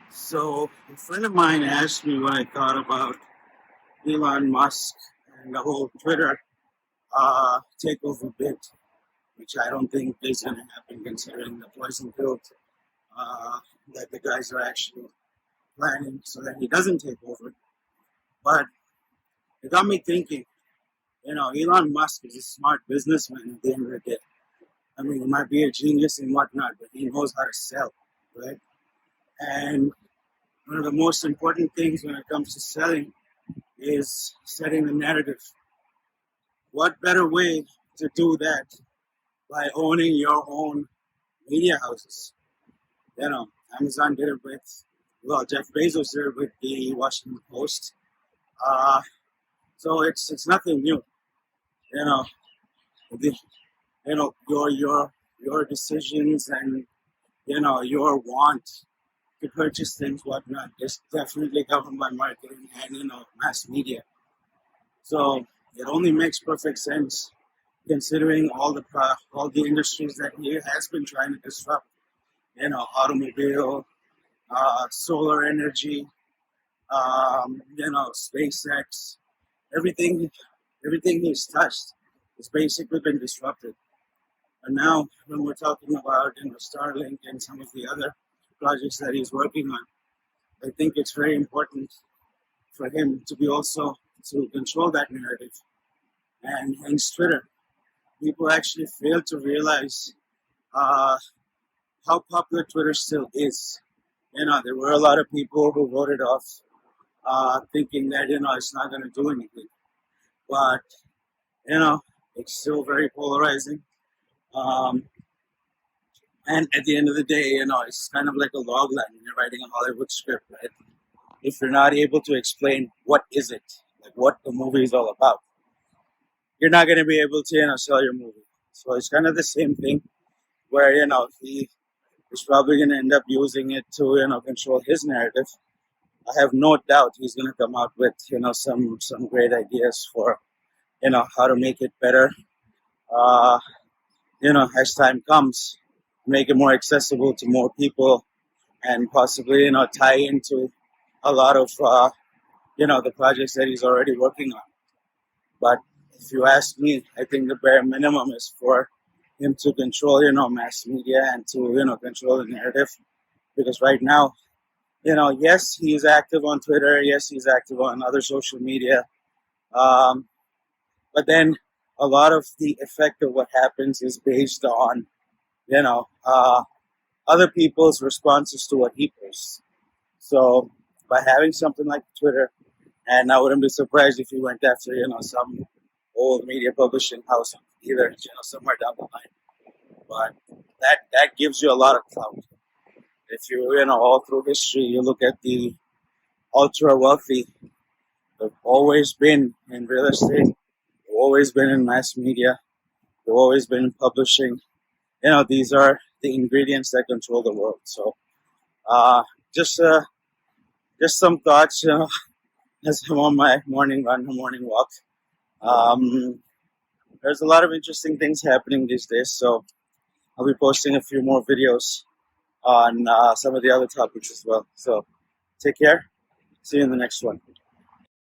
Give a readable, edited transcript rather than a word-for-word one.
So, a friend of mine asked me what I thought about Elon Musk and the whole Twitter takeover bid, which I don't think is going to happen considering the poison pill uh, that the guys are actually planning so that he doesn't take over. But it got me thinking, Elon Musk is a smart businessman at the end of the day. I mean, he might be a genius and whatnot, but he knows how to sell, right? And one of the most important things when it comes to selling is setting the narrative. What better way to do that by owning your own media houses? You know, Amazon did it with, well, Jeff Bezos did it with the Washington Post. Uh, so it's nothing new. You know, the, your decisions and your want to purchase things, whatnot, is definitely governed by marketing and mass media. So it only makes perfect sense considering all the industries that he has been trying to disrupt. Automobile, solar energy, SpaceX, everything, everything he's touched has basically been disrupted. And now, when we're talking about Starlink and some of the other projects that he's working on, I think it's very important for him to be also to control that narrative. And hence Twitter, people actually fail to realize uh, how popular Twitter still is. There were a lot of people who voted off, thinking that it's not going to do anything. But you know, it's still very polarizing. Um, and at the end of the day, it's kind of like a log line when you're writing a Hollywood script, right? If you're not able to explain what is it, like what the movie is all about, you're not going to be able to sell your movie. So it's kind of the same thing where he is probably going to end up using it to control his narrative. I have no doubt he's going to come out with some great ideas for how to make it better. Uh, as time comes, make it more accessible to more people, and possibly tie into a lot of the projects that he's already working on. But if you ask me, I think the bare minimum is for him to control mass media and to control the narrative, because right now, yes, he's active on Twitter, yes, he's active on other social media, um, but then a lot of the effect of what happens is based on you know uh, other people's responses to what he posts. So by having something like Twitter, and I wouldn't be surprised if he went after some old media publishing house either somewhere down the line. But that gives you a lot of clout. If all through history you look at the ultra wealthy, they've always been in real estate, they've always been in mass media, they've always been in publishing. These are the ingredients that control the world. So uh, just uh, just some thoughts, as I'm on my morning run, morning walk. Um, there's a lot of interesting things happening these days, so I'll be posting a few more videos on some of the other topics as well. So take care. See you in the next one.